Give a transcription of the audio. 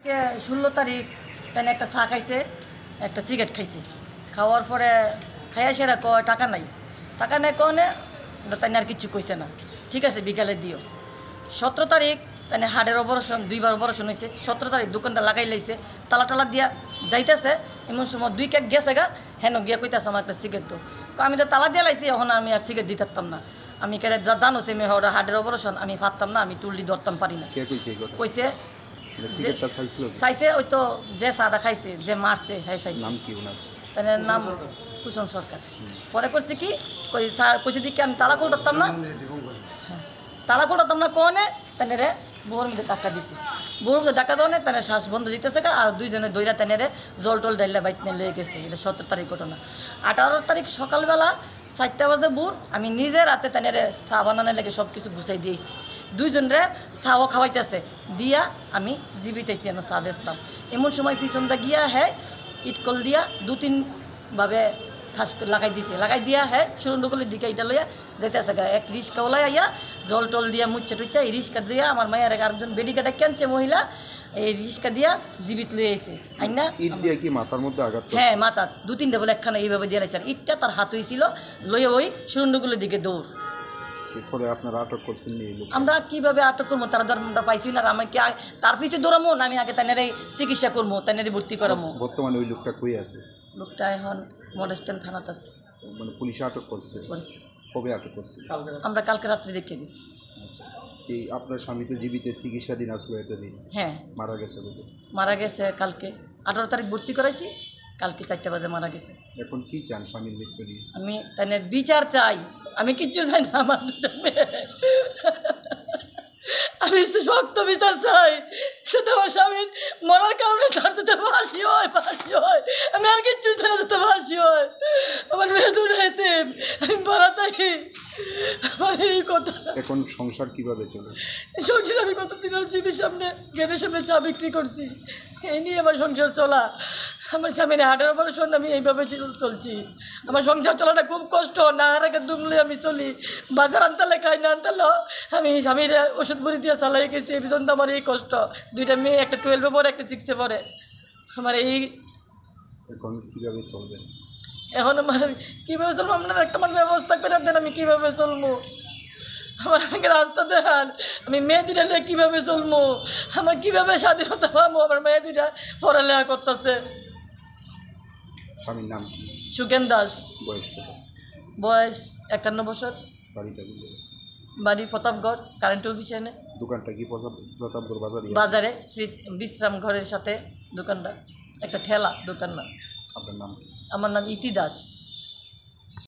যে 16 তারিখ তাই একটা চা খাইছে, একটা সিগারেট খাইছে। খাওয়ার পরে খাইয়া সেরা কয় টাকা নাই, টাকা নেই কনে তাই আর কিছু কইছে না। ঠিক আছে বিকালে দিও। 17 তারিখ তাই হার্টের অপারেশন, 2বার অপারেশন হয়েছে। 17 তারিখ দোকানটা লাগাই লাইছে, তালা টালা দিয়া যাইতেছে। এমন সময় 2 কেক গেছে গা, হেন গিয়া কইতেছে আমার একটা সিগারেট তো। আমি তো তালা দিয়ে লাইছি, এখন আমি আর সিগারেট দিতে পারতাম না। আমি কেন জানো সে মেয়ে হার্টের অপারেশন, আমি পারতাম না, আমি তুললি ধরতাম পারি না। কইছে চাইছে ওই তো যে চাটা খাইছে, যে মারছে হ্যাঁ চাইছে। নাম কি ওনার? তার নাম কুসুম সরকার। পরে করছে কি কইছে দিকে আমি তালা খুলতাম না, হ্যাঁ তালা খুলতাম না কোনে তানে বউর মধ্যে ধাক্কা দিছে। বউর মধ্যে ধাক্কা দেওয়া তানে শ্বাস বন্ধ দিতেছে আর দুইজনে দইরা তানে জল টল ডাইলা বাইক নিয়ে লয়ে গেছে। এটা 17 তারিখ ঘটনা। 18 তারিখ সকালবেলা 4টা বাজে ভোর আমি নিজে রাতে তানে চা বানানোর লাগে সব কিছু গুছাই দিয়েছি। দুইজনরে চাও খাওয়াইতেছে দিয়া আমি জীবিতেছি, আমি চা বেচতাম। এমন সময় পিছনটা গিয়া হ্যাঁ ইটকল দিয়া 2-3 ভাবে ঠাস লাগাই দিছে, লাগাই দিয়া হ্যাঁ সুরন্দগুলির দিকে এটা লইয়া যাইতেছে। এক রিক্সা ওলাই আইয়া জল টল দিয়া মুচ্ছা টুচ্ছা এই রিক্সা দিয়া আমার মায়ের আরেকজন বেডিকাটা কেনছে মহিলা, এই রিক্সা দিয়া জীবিত লই আইছে। আইনা ইট দিয়া কি মাথার মধ্যে আঘাত? হ্যাঁ মাথা 2-3টা বলে একখানা এইভাবে দিয়ে লাইছে। আর ইটটা তার হাত হয়েছিল লইয়া ওই সুরন্দগুলির দিকে দৌড়। পরে আপনারা আটক করছেন? আমরা কিভাবে আটক করবো, তারা ধর আমরা পাইছি না। আমি কি তার পিছিয়ে দৌড়ামো না আমি আগে তাই চিকিৎসা করবো, তাই ভর্তি করামো? বর্তমানে ওই লোকটা কই আছে? লোকটা এখন মডেস্টান থানাতে আছে। মানে পুলিশ আটক করছে? কবে আটক করছে? আমরা কালকে রাত্রে দেখে দিছি। আচ্ছা, এই আপনার স্বামী তো জীবিত চিকিৎসাধীন আসলো এতদিন? হ্যাঁ মারা গেছে বলে? মারা গেছে কালকে 18 তারিখ ভর্তি করাইছি, কালকে 4টা বাজে মারা গেছে। এখন কি চান স্বামীর মৃত্যু নিয়ে? আমি তাই বিচার চাই, আমি কিচ্ছু চাই না। আমার দুটো মেয়ে, আমি শক্ত বিচার চাই। সেটা আমার স্বামীর মরার কারণে তার তো ফাঁসি হয়, ফাঁসি হয়। আমি আর কিচ্ছু চাই না, তো ফাঁসি হয়। আমার মেয়ে দুটো এতিম, আমি পড়া থাকি। আমার এই কথা। এখন সংসার কিভাবে চলে? সংসার আমি কতদিন আর জিবির সামনে গেটের সামনে চা বিক্রি করছি, এই নিয়ে আমার সংসার চলা। আমার স্বামীর হার্টের অপারেশন, আমি এইভাবে চলছি। আমার সংসার চলাটা খুব কষ্ট। না হারাকে দুমলে আমি চলি, বাজার আনতালে খাই, না আনতালে আমি স্বামীর ওষুধ বড়ি দিয়ে চালাই গেছি। এই পর্যন্ত আমার এই কষ্ট। 2টা মেয়ে, একটা 12-এ পড়ে, একটা 6-এ পড়ে। আমার এই এখন কীভাবে চলবেন? এখন আমার কীভাবে চলবো, আপনার একটা আমার ব্যবস্থা করে দেন। আমি কীভাবে চলবো? আমার আগে রাস্তা দেখান। আমি মেয়ে 2টা নিয়ে কীভাবে চলবো? আমার কীভাবে স্বাধীনতা পাবো? আমার মেয়ে 2টা পড়ালেখা করতেছে। স্বামীর নাম কি? সুকেন দাস। বয়স কত? বয়স 51 বছর। বাড়িটা কি? বাড়ি প্রতাপগড়, কারেন্ট অফিসে। দোকানটা কি প্রতাপগড় বাজারে? শ্রী বিশ্রাম ঘরের সাথে দোকানটা, একটা ঠেলা দোকান না। আপনার নাম? আমার নাম ইতি দাস।